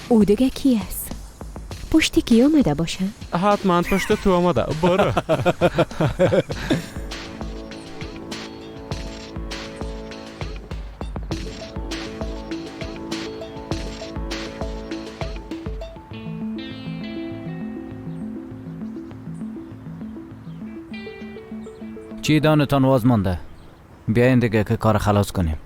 او دیگه کی است؟ پشتی کی آمده باشه؟ حتما پشت تو آمده. برو. چی دانتان واز مانده؟ بیاین دیگه که کار خلاص کنیم.